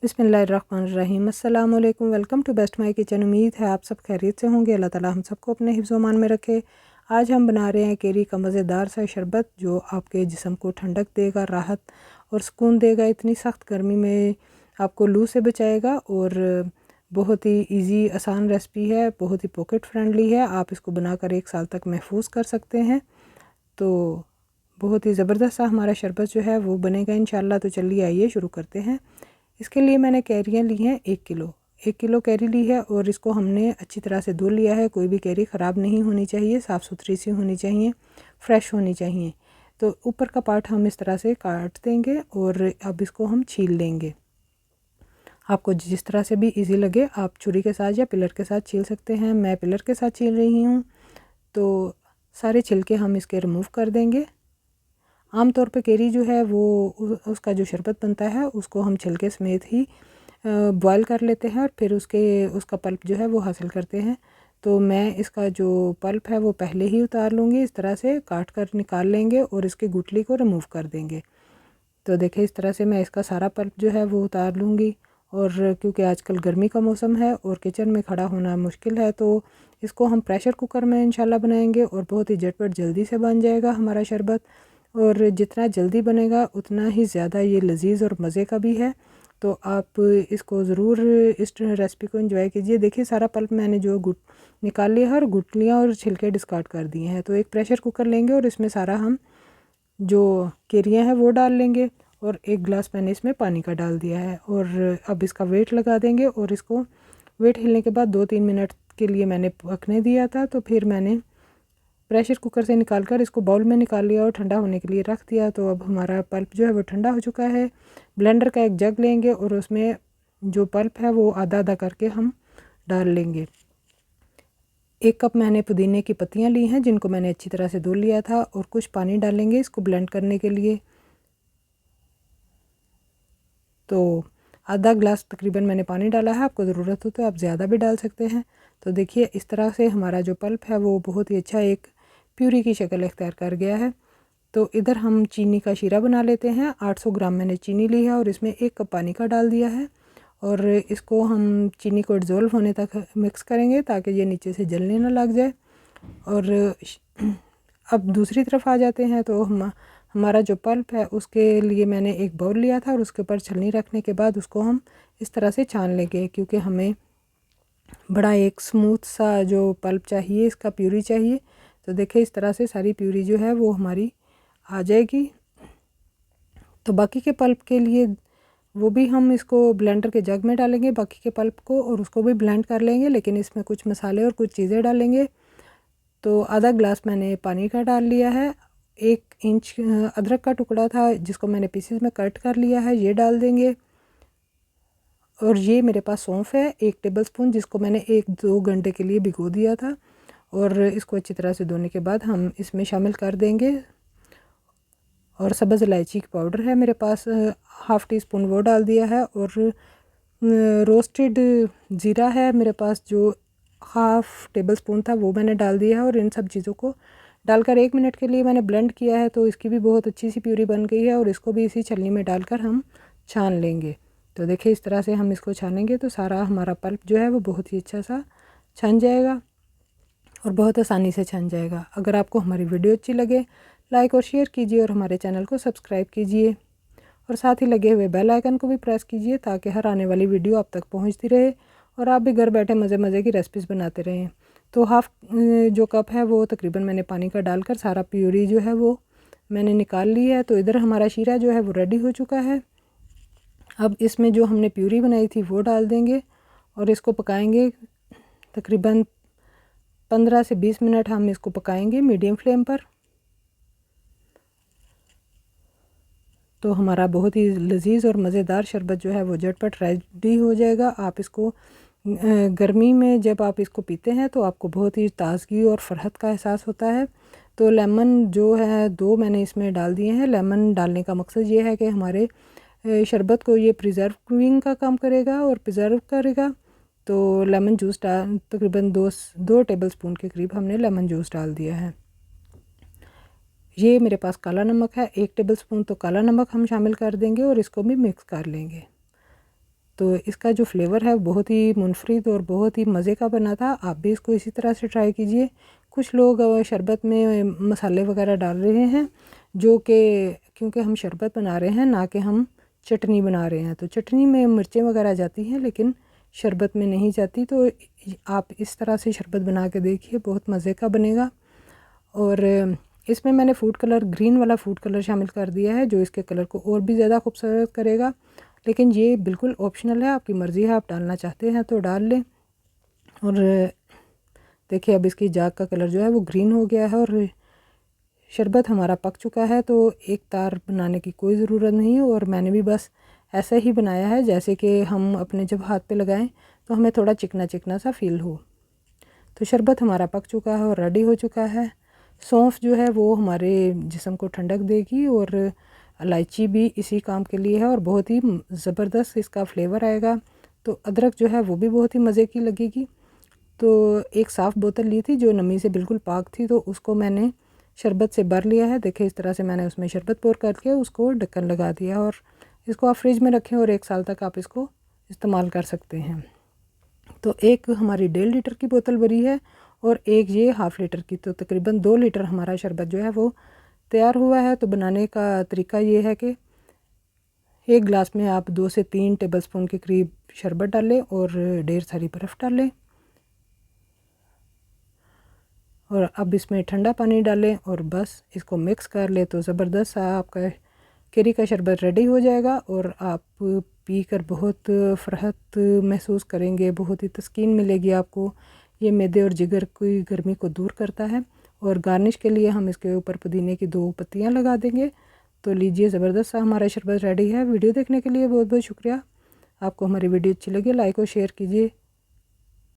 बिस्मिल्लाहिर्रहमानिर्रहीम। अस्सलाम वालेकुम। Welcome to best my kitchen. उम्मीद है आप सब खैरियत से होंगे। अल्लाह ताला हम सबको अपने हिफ्ज़ व मान में रखे। आज हम बना रहे हैं केरी का मज़ेदार सा शरबत जो आपके जिस्म को ठंडक देगा, राहत और सुकून देगा। इतनी सख्त गर्मी में आपको लू से बचाएगा और बहुत ही इजी आसान रेसिपी है, बहुत ही पॉकेट फ्रेंडली है। आप इसको बनाकर 1 साल तक महफूज कर सकते हैं। तो बहुत ही ज़बरदस्त सा हमारा शरबत जो है वो बनेगा इंशाल्लाह। तो चलिए आइए शुरू करते हैं। इसके लिए मैंने कैरियाँ ली हैं 1 किलो। 1 किलो कैरी ली है और इसको हमने अच्छी तरह से धो लिया है। कोई भी कैरी ख़राब नहीं होनी चाहिए, साफ़ सुथरी सी होनी चाहिए, फ़्रेश होनी चाहिए। तो ऊपर का पार्ट हम इस तरह से काट देंगे और अब इसको हम छील लेंगे। आपको जिस तरह से भी इजी लगे आप छुरी के साथ या पिलर के साथ छील सकते हैं। मैं पिलर के साथ छील रही हूँ। तो सारे छिलके हम इसके रिमूव कर देंगे। आम तौर पे केरी जो है वो उसका जो शरबत बनता है उसको हम छिलके समेत ही बॉयल कर लेते हैं और फिर उसका पल्प जो है वो हासिल करते हैं। तो मैं इसका जो पल्प है वो पहले ही उतार लूँगी। इस तरह से काट कर निकाल लेंगे और इसकी गुठली को रिमूव कर देंगे। तो देखिए इस तरह से मैं इसका सारा पल्प जो है वो उतार लूँगी। और क्योंकि आजकल गर्मी का मौसम है और किचन में खड़ा होना मुश्किल है, तो इसको हम प्रेशर कुकर में इंशाल्लाह बनाएंगे और बहुत ही झटपट जल्दी से बन जाएगा हमारा शरबत। और जितना जल्दी बनेगा उतना ही ज़्यादा ये लजीज और मज़े का भी है। तो आप इसको ज़रूर इस रेसिपी को एंजॉय कीजिए। देखिए सारा पल्प मैंने जो निकाल लिया है और गुठलियाँ और छिलके डिस्कार्ड कर दिए हैं। तो एक प्रेशर कुकर लेंगे और इसमें सारा हम जो केरियाँ हैं वो डाल लेंगे और 1 गिलास मैंने इसमें पानी का डाल दिया है। और अब इसका वेट लगा देंगे और इसको वेट हिलने के बाद 2-3 मिनट के लिए मैंने पकने दिया था। तो फिर मैंने प्रेशर कुकर से निकाल कर इसको बाउल में निकाल लिया और ठंडा होने के लिए रख दिया। तो अब हमारा पल्प जो है वो ठंडा हो चुका है। ब्लेंडर का एक जग लेंगे और उसमें जो पल्प है वो आधा आधा करके हम डाल लेंगे। 1 कप मैंने पुदीने की पत्तियां ली हैं जिनको मैंने अच्छी तरह से धो लिया था और कुछ पानी डालेंगे इसको ब्लेंड करने के लिए। तो आधा गिलास तकरीबन मैंने पानी डाला है। आपको ज़रूरत हो तो आप ज़्यादा भी डाल सकते हैं। तो देखिए इस तरह से हमारा जो पल्प है वो बहुत ही अच्छा एक प्यूरी की शक्ल इख्तियार कर गया है। तो इधर हम चीनी का शीरा बना लेते हैं। 800 ग्राम मैंने चीनी ली है और इसमें 1 कप पानी का डाल दिया है और इसको हम चीनी को डिज़ोल्व होने तक मिक्स करेंगे ताकि ये नीचे से जलने ना लग जाए। और अब दूसरी तरफ आ जाते हैं। तो हमारा जो पल्प है उसके लिए मैंने एक बाउल लिया था और उसके ऊपर छलनी रखने के बाद उसको हम इस तरह से छान लेंगे क्योंकि हमें बड़ा एक स्मूथ सा जो पल्प चाहिए, इसका प्यूरी चाहिए। तो देखिए इस तरह से सारी प्यूरी जो है वो हमारी आ जाएगी। तो बाकी के पल्प के लिए वो भी हम इसको ब्लेंडर के जग में डालेंगे बाकी के पल्प को और उसको भी ब्लेंड कर लेंगे, लेकिन इसमें कुछ मसाले और कुछ चीज़ें डालेंगे। तो आधा गिलास मैंने पानी का डाल लिया है। 1 इंच अदरक का टुकड़ा था जिसको मैंने पीसेस में कट कर लिया है, ये डाल देंगे। और ये मेरे पास सौंफ है 1 टेबलस्पून जिसको मैंने 1-2 घंटे के लिए भिगो दिया था और इसको अच्छी तरह से धोने के बाद हम इसमें शामिल कर देंगे। और सब्ज़ इलायची का पाउडर है मेरे पास, हाफ़ टी स्पून वो डाल दिया है। और रोस्टेड ज़ीरा है मेरे पास जो हाफ़ टेबल स्पून था वो मैंने डाल दिया है। और इन सब चीज़ों को डालकर 1 मिनट के लिए मैंने ब्लेंड किया है। तो इसकी भी बहुत अच्छी सी प्यूरी बन गई है और इसको भी इसी छलनी में डालकर हम छान लेंगे। तो देखिए इस तरह से हम इसको छानेंगे तो सारा हमारा पल्प जो है वो बहुत ही अच्छा सा छन जाएगा और बहुत आसानी से छन जाएगा। अगर आपको हमारी वीडियो अच्छी लगे लाइक और शेयर कीजिए और हमारे चैनल को सब्सक्राइब कीजिए और साथ ही लगे हुए बेल आइकन को भी प्रेस कीजिए ताकि हर आने वाली वीडियो आप तक पहुंचती रहे और आप भी घर बैठे मज़े मज़े की रेसिपीज़ बनाते रहें। तो हाफ़ जो कप है वो तकरीबन मैंने पानी का डालकर सारा प्यूरी जो है वो मैंने निकाल ली है। तो इधर हमारा शीरा जो है वो रेडी हो चुका है। अब इसमें जो हमने प्यूरी बनाई थी वो डाल देंगे और इसको पकाएंगे तकरीबन 15 से 20 मिनट हम इसको पकाएंगे मीडियम फ्लेम पर। तो हमारा बहुत ही लजीज और मज़ेदार शरबत जो है वो झटपट रेडी हो जाएगा। आप इसको गर्मी में जब आप इसको पीते हैं तो आपको बहुत ही ताज़गी और फ़रहत का एहसास होता है। तो लेमन जो है 2 मैंने इसमें डाल दिए हैं। लेमन डालने का मकसद ये है कि हमारे शरबत को ये प्रिजर्विंग का काम करेगा और प्रिजर्व करेगा। तो लेमन जूस तकरीबन 2 टेबलस्पून के करीब हमने लेमन जूस डाल दिया है। ये मेरे पास काला नमक है 1 टेबलस्पून, तो काला नमक हम शामिल कर देंगे और इसको भी मिक्स कर लेंगे। तो इसका जो फ्लेवर है बहुत ही मुनफरिद और बहुत ही मज़े का बना था। आप भी इसको इसी तरह से ट्राई कीजिए। कुछ लोग शरबत में मसाले वगैरह डाल रहे हैं, जो कि क्योंकि हम शरबत बना रहे हैं ना कि हम चटनी बना रहे हैं, तो चटनी में मिर्चें वगैरह जाती हैं लेकिन शरबत में नहीं जाती। तो आप इस तरह से शरबत बना के देखिए, बहुत मज़े का बनेगा। और इसमें मैंने फूड कलर, ग्रीन वाला फूड कलर शामिल कर दिया है, जो इसके कलर को और भी ज़्यादा खूबसूरत करेगा। लेकिन ये बिल्कुल ऑप्शनल है, आपकी मर्ज़ी है, आप डालना चाहते हैं तो डाल लें। और देखिए अब इसकी जाग का कलर जो है वो ग्रीन हो गया है और शरबत हमारा पक चुका है। तो एक तार बनाने की कोई ज़रूरत नहीं है, और मैंने भी बस ऐसा ही बनाया है जैसे कि हम अपने जब हाथ पे लगाएं तो हमें थोड़ा चिकना चिकना सा फील हो। तो शरबत हमारा पक चुका है और रेडी हो चुका है। सौंफ जो है वो हमारे जिस्म को ठंडक देगी, और इलायची भी इसी काम के लिए है, और बहुत ही ज़बरदस्त इसका फ्लेवर आएगा। तो अदरक जो है वो भी बहुत ही मज़े की लगेगी। तो एक साफ़ बोतल ली थी जो नमी से बिल्कुल पाक थी, तो उसको मैंने शरबत से भर लिया है। देखिए इस तरह से मैंने उसमें शरबत पोर करके उसको ढक्कन लगा दिया, और इसको आप फ्रिज में रखें और 1 साल तक आप इसको इस्तेमाल कर सकते हैं। तो एक हमारी 1.5 लीटर की बोतल भरी है और एक ये 1/2 लीटर की, तो तकरीबन 2 लीटर हमारा शरबत जो है वो तैयार हुआ है। तो बनाने का तरीका ये है कि एक गिलास में आप 2 से 3 टेबलस्पून के करीब शरबत डालें और ढेर सारी बर्फ़ डालें, और अब इसमें ठंडा पानी डालें और बस इसको मिक्स कर लें। तो ज़बरदस्त सा आपका केरी का शरबत रेडी हो जाएगा, और आप पीकर बहुत फ़रहत महसूस करेंगे, बहुत ही तस्कीन मिलेगी आपको। ये मैदे और जिगर की गर्मी को दूर करता है। और गार्निश के लिए हम इसके ऊपर पुदीने की 2 पत्तियां लगा देंगे। तो लीजिए, ज़बरदस्त सा हमारा शरबत रेडी है। वीडियो देखने के लिए बहुत बहुत शुक्रिया। आपको हमारी वीडियो अच्छी लगी लाइक और शेयर कीजिए।